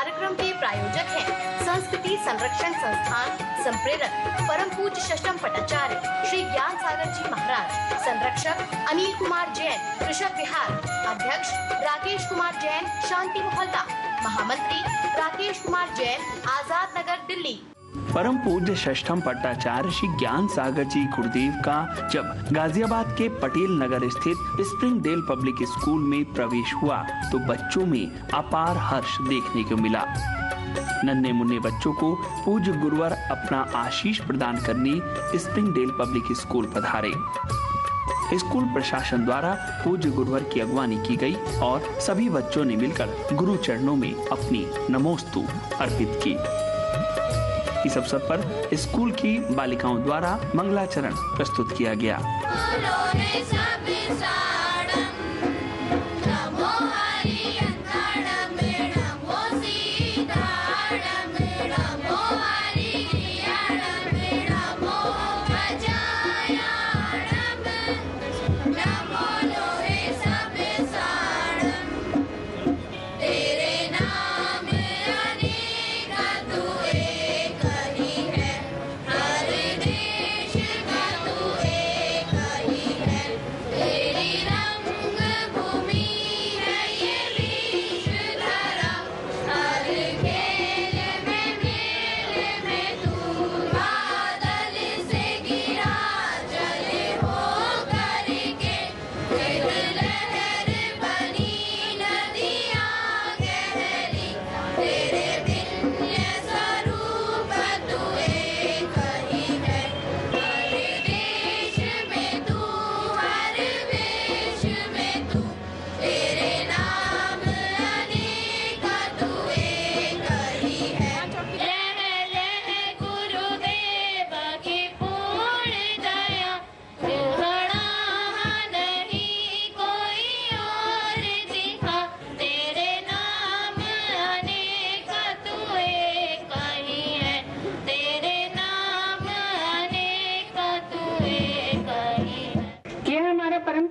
कार्यक्रम के प्रायोजक हैं संस्कृति संरक्षण संस्थान संप्रेरक परम पूज्य षष्ठम पटाचार्य श्री ज्ञान सागर जी महाराज, संरक्षक अनिल कुमार जैन, कृषक विहार, अध्यक्ष राकेश कुमार जैन, शांति मोहल्ला, महामंत्री राकेश कुमार जैन, आजाद नगर, दिल्ली। परम पूज्य षष्ठम पट्टाचार्य श्री ज्ञान सागर जी गुरुदेव का जब गाजियाबाद के पटेल नगर स्थित स्प्रिंगडेल पब्लिक स्कूल में प्रवेश हुआ तो बच्चों में अपार हर्ष देखने को मिला। नन्हे मुन्ने बच्चों को पूज्य गुरुवर अपना आशीष प्रदान करने स्प्रिंगडेल पब्लिक स्कूल पधारे। स्कूल प्रशासन द्वारा पूज्य गुरुवर की अगवानी की गई और सभी बच्चों ने मिलकर गुरु चरणों में अपनी नमोस्तु अर्पित की। इस अवसर पर स्कूल की बालिकाओं द्वारा मंगलाचरण प्रस्तुत किया गया।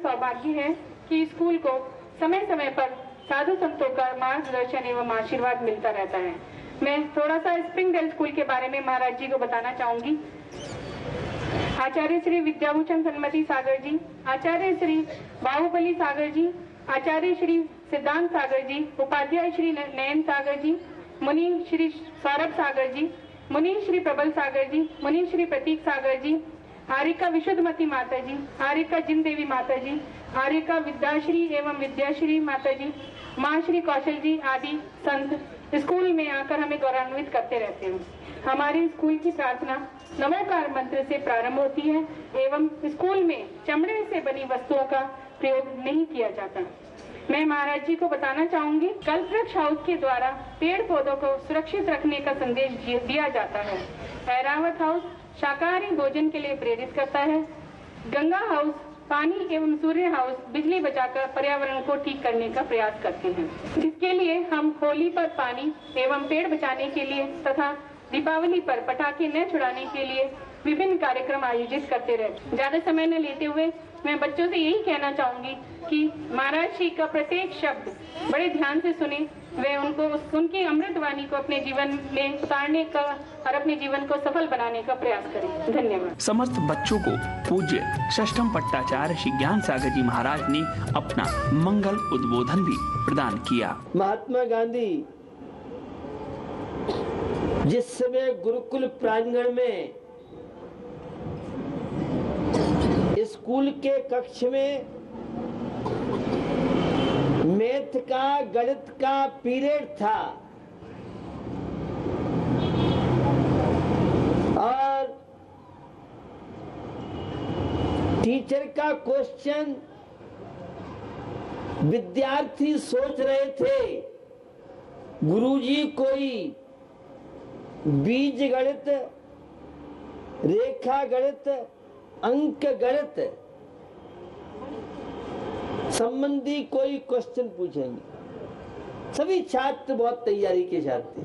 सौभाग्य है कि स्कूल को समय समय पर साधु संतों का मार्गदर्शन एवं आशीर्वाद मिलता रहता है। मैं थोड़ा सा स्प्रिंगडेल स्कूल के बारे में महाराज जी को बताना चाहूंगी। आचार्य श्री विद्याभूषण सन्मति सागर जी, आचार्य श्री बाहुबली सागर जी, आचार्य श्री सिद्धांत सागर जी, उपाध्याय श्री नयन सागर जी, मुनि श्री सौरभ सागर जी, मुनि श्री प्रबल सागर जी, मुनि श्री प्रतीक सागर जी, आर्यका विशुद्धमती माता जी, आर्यका जिन देवी माता जी, आर्यका विद्याश्री एवं विद्याश्री माता जी, माँ श्री कौशल जी आदि संत स्कूल में आकर हमें गौरवान्वित करते रहते हैं। हमारे स्कूल की प्रार्थना नमोकार मंत्र से प्रारंभ होती है एवं स्कूल में चमड़े से बनी वस्तुओं का प्रयोग नहीं किया जाता। मैं महाराज जी को बताना चाहूंगी, कल्पवृक्ष हाउस के द्वारा पेड़ पौधों को सुरक्षित रखने का संदेश दिया जाता है। ऐरावत हाउस शाकाहारी भोजन के लिए प्रेरित करता है। गंगा हाउस पानी एवं सूर्य हाउस बिजली बचाकर पर्यावरण को ठीक करने का प्रयास करते हैं, जिसके लिए हम होली पर पानी एवं पेड़ बचाने के लिए तथा दीपावली पर पटाखे न छुड़ाने के लिए विभिन्न कार्यक्रम आयोजित करते रहते। ज्यादा समय न लेते हुए मैं बच्चों से यही कहना चाहूंगी कि महाराज जी का प्रत्येक शब्द बड़े ध्यान से सुने, वे उनकी अमृत वाणी को अपने जीवन में उतारने का और अपने जीवन को सफल बनाने का प्रयास करें। धन्यवाद। समस्त बच्चों को पूज्य षष्ठम पट्टाचार्य श्री ज्ञान सागर जी महाराज ने अपना मंगल उद्बोधन भी प्रदान किया। महात्मा गांधी जिस समय गुरुकुल प्रांगण में स्कूल के कक्ष में मैथ का गणित का पीरियड था और टीचर का क्वेश्चन विद्यार्थी सोच रहे थे, गुरुजी कोई बीज गणित, रेखा गणित, अंक गणित संबंधी कोई क्वेश्चन पूछेंगे। सभी छात्र बहुत तैयारी के साथ थे।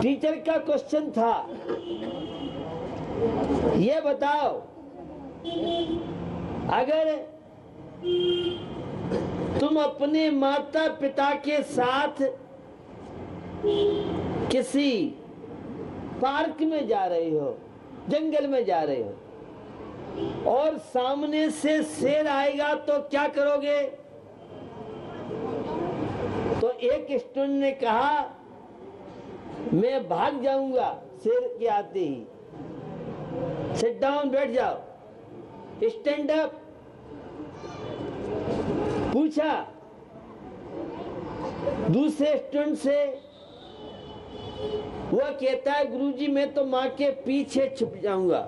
टीचर का क्वेश्चन था, ये बताओ अगर तुम अपने माता पिता के साथ किसी पार्क में जा रहे हो, जंगल में जा रहे हो और सामने से शेर आएगा तो क्या करोगे? तो एक स्टूडेंट ने कहा मैं भाग जाऊंगा शेर के आते ही। सिट डाउन, बैठ जाओ, स्टैंड अप। पूछा दूसरे स्टूडेंट से, वह कहता है गुरुजी मैं तो मां के पीछे छुप जाऊंगा।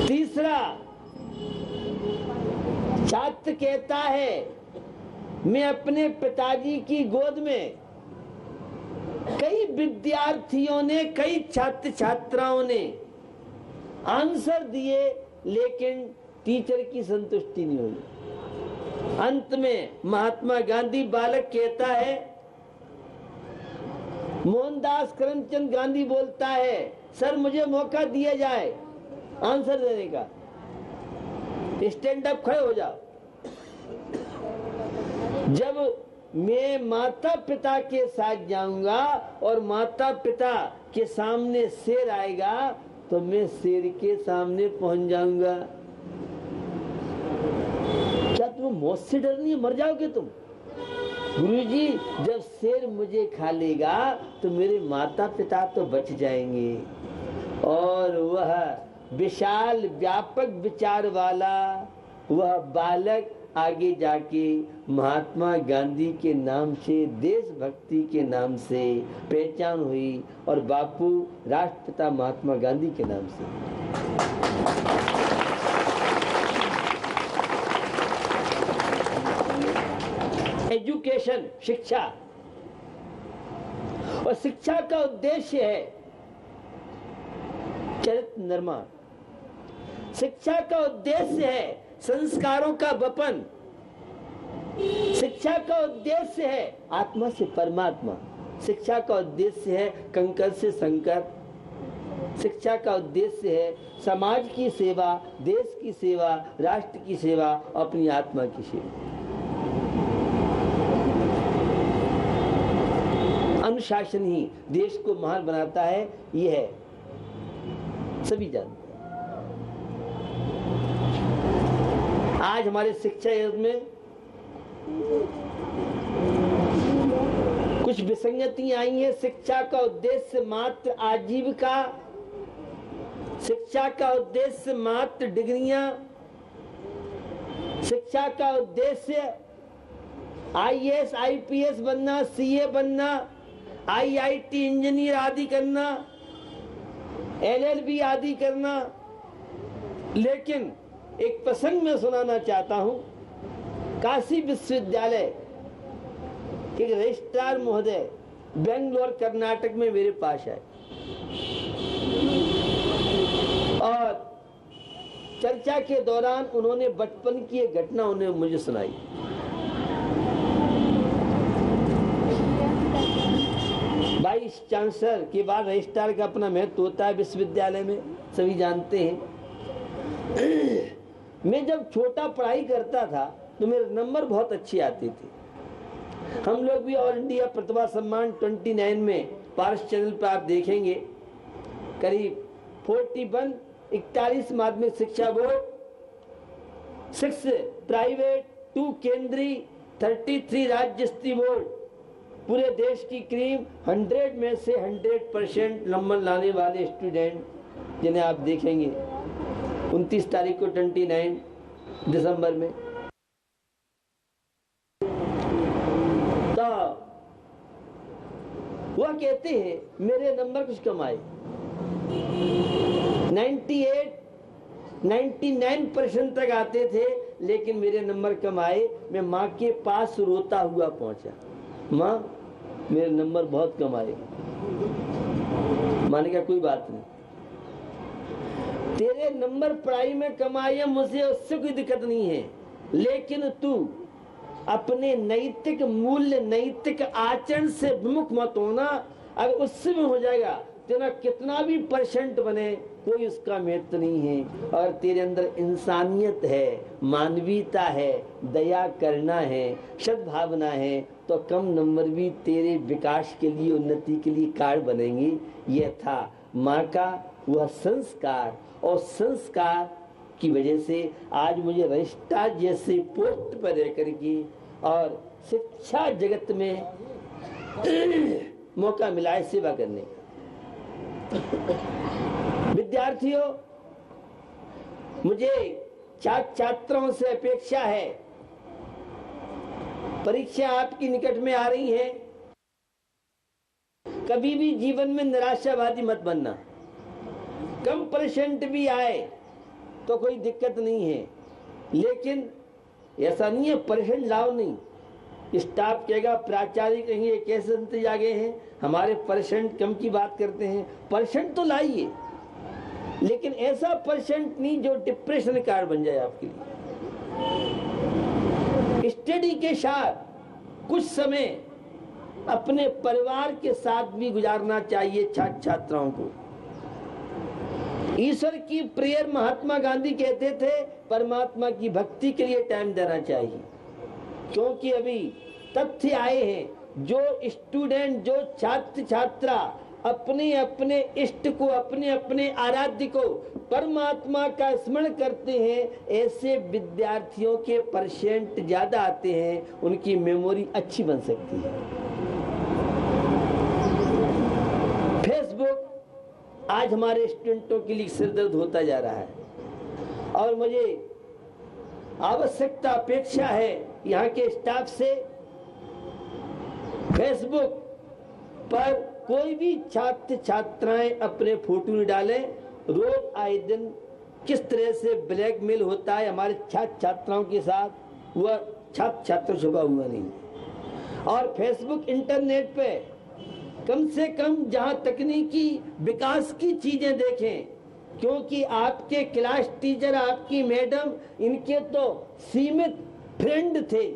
तीसरा छात्र कहता है मैं अपने पिताजी की गोद में। कई विद्यार्थियों ने, कई छात्र छात्राओं ने आंसर दिए, लेकिन टीचर की संतुष्टि नहीं हुई। अंत में महात्मा गांधी बालक कहता है, मोहनदास करमचंद गांधी बोलता है सर मुझे मौका दिया जाए आंसर देने का। स्टैंड अप, खड़े हो जाओ। जब मैं माता पिता के साथ जाऊंगा और माता पिता के सामने शेर आएगा तो मैं शेर के सामने पहुंच जाऊंगा। क्या तुम्हें मौत से डर नहीं है? मर जाओगे तुम? गुरुजी जब शेर मुझे खा लेगा तो मेरे माता पिता तो बच जाएंगे। और वह विशाल व्यापक विचार वाला वह बालक आगे जाके महात्मा गांधी के नाम से, देशभक्ति के नाम से पहचान हुई और बापू राष्ट्रपिता महात्मा गांधी के नाम से। एजुकेशन, शिक्षा, और शिक्षा का उद्देश्य है चरित्र निर्माण। शिक्षा का उद्देश्य है संस्कारों का वपन। शिक्षा का उद्देश्य है आत्मा से परमात्मा। शिक्षा का उद्देश्य है कंकर से संकर। शिक्षा का उद्देश्य है समाज की सेवा, देश की सेवा, राष्ट्र की सेवा, अपनी आत्मा की सेवा। अनुशासन ही देश को महान बनाता है, यह है सभी जानते हैं। आज हमारे शिक्षा युग में कुछ विसंगतियां आई हैं। शिक्षा का उद्देश्य मात्र आजीविका, शिक्षा का उद्देश्य मात्र डिग्रियां, शिक्षा का उद्देश्य आईएएस आईपीएस बनना, सीए बनना, आईआईटी इंजीनियर आदि करना, एलएलबी आदि करना। लेकिन एक प्रसंग में सुनाना चाहता हूं। काशी विश्वविद्यालय के रजिस्ट्रार महोदय बेंगलोर कर्नाटक में मेरे पास आए और चर्चा के दौरान उन्होंने बचपन की एक घटना उन्हें मुझे सुनाई। वाइस चांसलर के बाद रजिस्ट्रार का अपना महत्व होता है विश्वविद्यालय में, सभी जानते हैं। मैं जब छोटा पढ़ाई करता था तो मेरे नंबर बहुत अच्छे आते थे। हम लोग भी ऑल इंडिया प्रतिभा सम्मान 29 में पार्स चैनल पर आप देखेंगे, करीब 41 माध्यमिक शिक्षा बोर्ड, 6 प्राइवेट, 2 केंद्रीय, 33 राज्य स्तरीय बोर्ड, पूरे देश की करीब 100 में से 100% नंबर लाने वाले स्टूडेंट जिन्हें आप देखेंगे 29 तारीख को 29 दिसंबर में। तो वह कहते हैं मेरे नंबर कुछ कम आए, 99% तक आते थे, लेकिन मेरे नंबर कम आए। मैं माँ के पास रोता हुआ पहुंचा, माँ मेरे नंबर बहुत कम आए। माने क्या, कोई बात नहीं, तेरे नंबर पढ़ाई में कम आए, मुझे उससे कोई दिक्कत नहीं है, लेकिन तू अपने नैतिक मूल्य, नैतिक आचरण से विमुख मत होना। अगर उससे भी हो जाएगा तेरा कितना भी परसेंट बने कोई उसका महत्व नहीं है। और तेरे अंदर इंसानियत है, मानवीयता है, दया करना है, सद्भावना है, तो कम नंबर भी तेरे विकास के लिए, उन्नति के लिए कारण बनेंगे। यह था माँ का वह संस्कार, और संस्कार की वजह से आज मुझे रजिस्ट्रार जैसे पोस्ट पर रह करके और शिक्षा जगत में मौका मिला है सेवा करने का। विद्यार्थियों, मुझे छात्रों से अपेक्षा है, परीक्षा आपकी निकट में आ रही है, कभी भी जीवन में निराशावादी मत बनना। कम परसेंट भी आए तो कोई दिक्कत नहीं है, लेकिन ऐसा नहीं है परसेंट लाओ नहीं। स्टाफ कहेगा, प्राचार्य कहेंगे कैसे नतीजे आ गए हैं, हमारे परसेंट कम की बात करते हैं। परसेंट तो लाइए, लेकिन ऐसा परसेंट नहीं जो डिप्रेशन कारण बन जाए आपके लिए। स्टडी के साथ कुछ समय अपने परिवार के साथ भी गुजारना चाहिए छात्राओं को। ईश्वर की प्रेयर महात्मा गांधी कहते थे, परमात्मा की भक्ति के लिए टाइम देना चाहिए। क्योंकि अभी तथ्य आए हैं, जो स्टूडेंट, जो छात्र छात्रा अपने अपने इष्ट को, अपने अपने आराध्य को, परमात्मा का स्मरण करते हैं, ऐसे विद्यार्थियों के परसेंट ज्यादा आते हैं, उनकी मेमोरी अच्छी बन सकती है। फेसबुक आज हमारे स्टूडेंटों के लिए सिरदर्द होता जा रहा है, और मुझे आवश्यकता, अपेक्षा है यहाँ के स्टाफ से, फेसबुक पर कोई भी छात्र छात्राएं अपने फोटो नहीं डालें। रोज आए दिन किस तरह से ब्लैकमेल होता है हमारे छात्र छात्राओं के साथ, वह छात्र छात्र छुपा हुआ नहीं। और फेसबुक, इंटरनेट पे कम से कम जहां तकनीकी विकास की चीजें देखें, क्योंकि आपके क्लास टीचर, आपकी मैडम, इनके तो सीमित फ्रेंड थे,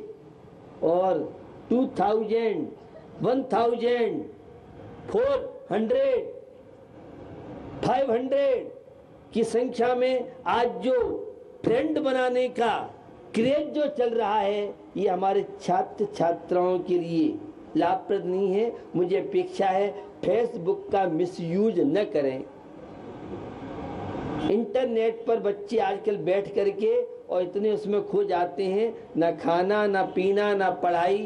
और 2000, 1000, 400, 500 की संख्या में आज जो फ्रेंड बनाने का क्रेज जो चल रहा है, ये हमारे छात्र छात्राओं के लिए लाभप्रद नहीं है। मुझे अपेक्षा है फेसबुक का मिसयूज न करें। इंटरनेट पर बच्चे आजकल बैठ करके और इतने उसमें खो जाते हैं, ना खाना, ना पीना, ना पढ़ाई,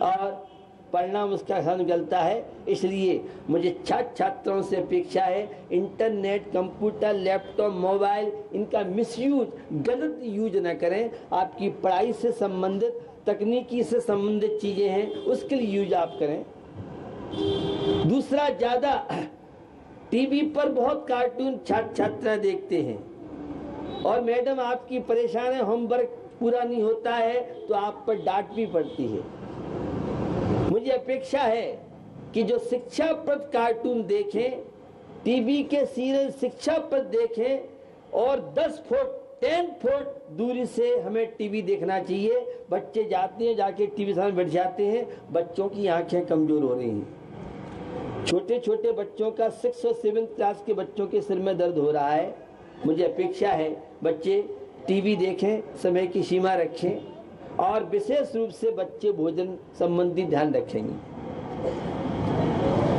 और परिणाम उसका हल निकलता है। इसलिए मुझे छात्र छात्राओं से अपेक्षा है, इंटरनेट, कंप्यूटर, लैपटॉप, मोबाइल, इनका मिसयूज, गलत यूज न करें। आपकी पढ़ाई से संबंधित, तकनीकी से संबंधित चीजें हैं, उसके लिए यूज आप करें। दूसरा, ज्यादा टीवी पर बहुत कार्टून छात्र छात्रा देखते हैं, और मैडम आपकी परेशान है, होमवर्क पूरा नहीं होता है तो आप पर डांट भी पड़ती है। मुझे अपेक्षा है कि जो शिक्षाप्रद कार्टून देखें, टीवी के सीरियल शिक्षाप्रद देखें, और 10 फुट 10 फुट दूरी से हमें टीवी देखना चाहिए। बच्चे जाते हैं, जाके टीवी सामने बैठ जाते हैं, बच्चों की आंखें कमजोर हो रही हैं। छोटे छोटे बच्चों का 6 और 7 क्लास के बच्चों के सिर में दर्द हो रहा है। मुझे अपेक्षा है बच्चे टीवी देखें, समय की सीमा रखें, और विशेष रूप से बच्चे भोजन संबंधी ध्यान रखेंगे।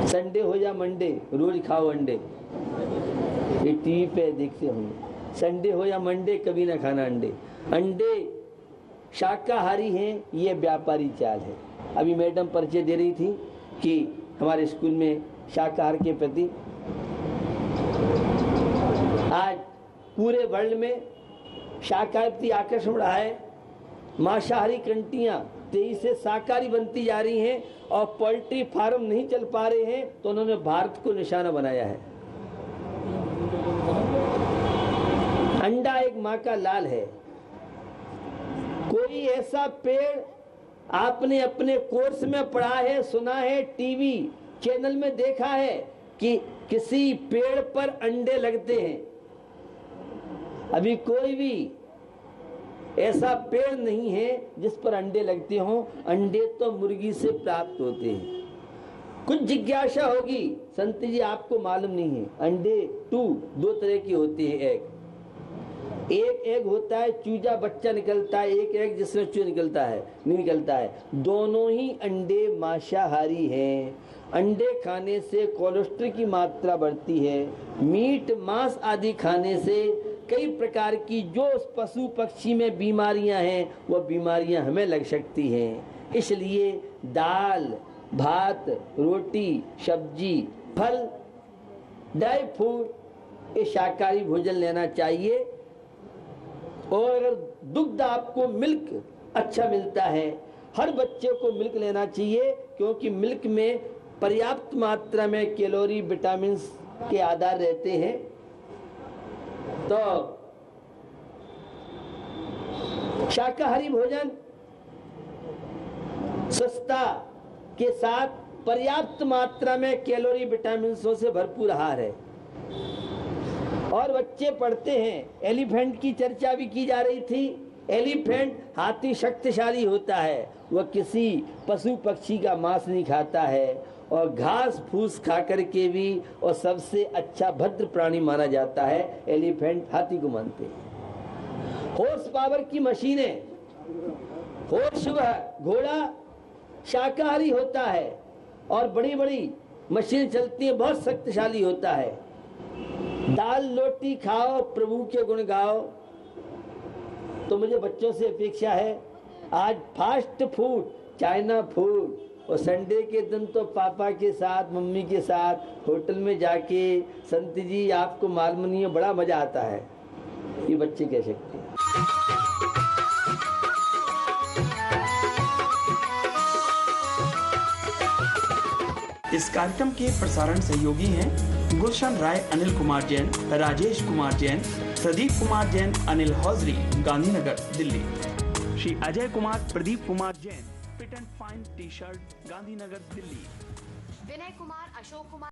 संडे हो या मंडे, रोज खाओ अंडे, ये टीवी पे देखते होंगे। संडे हो या मंडे, कभी ना खाना अंडे। अंडे शाकाहारी हैं, ये व्यापारी चाल है। अभी मैडम परिचय दे रही थी कि हमारे स्कूल में शाकाहार के प्रति आज पूरे वर्ल्ड में शाकाहार प्रति आकर्षण रहा है। मांसाहारी कंटियां तेजी से शाकाहारी बनती जा रही हैं, और पोल्ट्री फार्म नहीं चल पा रहे हैं, तो उन्होंने भारत को निशाना बनाया है। अंडा एक माँ का लाल है। कोई ऐसा पेड़ आपने अपने कोर्स में पढ़ा है, सुना है, टीवी चैनल में देखा है कि किसी पेड़ पर अंडे लगते हैं? अभी कोई भी ऐसा पेड़ नहीं है जिस पर अंडे लगते हों। अंडे तो मुर्गी से प्राप्त होते हैं। कुछ जिज्ञासा होगी, संत जी आपको मालूम नहीं है, अंडे दो तरह की होती है। एक एग होता है, चूजा बच्चा निकलता है, एक एग जिसमें चूजा नहीं निकलता है। दोनों ही अंडे मांसाहारी हैं। अंडे खाने से कोलेस्ट्रॉल की मात्रा बढ़ती है। मीट मांस आदि खाने से कई प्रकार की जो पशु पक्षी में बीमारियां हैं, वह बीमारियां हमें लग सकती हैं। इसलिए दाल, भात, रोटी, सब्जी, फल, ड्राई फ्रूट, ये शाकाहारी भोजन लेना चाहिए। और अगर दुग्ध आपको मिल्क अच्छा मिलता है, हर बच्चे को मिल्क लेना चाहिए, क्योंकि मिल्क में पर्याप्त मात्रा में कैलोरी, विटामिन के आधार रहते हैं। तो शाकाहारी भोजन स्वच्छता के साथ पर्याप्त मात्रा में कैलोरी, विटामिन से भरपूर आहार है। और बच्चे पढ़ते हैं, एलिफेंट की चर्चा भी की जा रही थी। एलिफेंट हाथी शक्तिशाली होता है, वह किसी पशु पक्षी का मांस नहीं खाता है और घास फूस खा करके भी और सबसे अच्छा भद्र प्राणी माना जाता है। एलिफेंट हाथी को मानते हैं। हॉर्स पावर की मशीनें, हॉर्स घोड़ा शाकाहारी होता है और बड़ी बड़ी मशीन चलती है, बहुत शक्तिशाली होता है। दाल रोटी खाओ, प्रभु के गुण गाओ। तो मुझे बच्चों से अपेक्षा है, आज फास्ट फूड, चाइना फूड और संडे के दिन तो पापा के साथ, मम्मी के साथ होटल में जाके, संत जी आपको मालूम नहीं है, बड़ा मजा आता है। ये बच्चे कह सकते हैं। इस कार्यक्रम के प्रसारण सहयोगी हैं Gulshan Rai, Anil Kumar Jain, Rajesh Kumar Jain, Pradeep Kumar Jain, Anil hosiery, Gandhinagar, Delhi. Shri Ajay Kumar, Pradeep Kumar Jain, fit and fine T shirt, Gandhinagar, Delhi. Vinay Kumar, Ashok Kumar.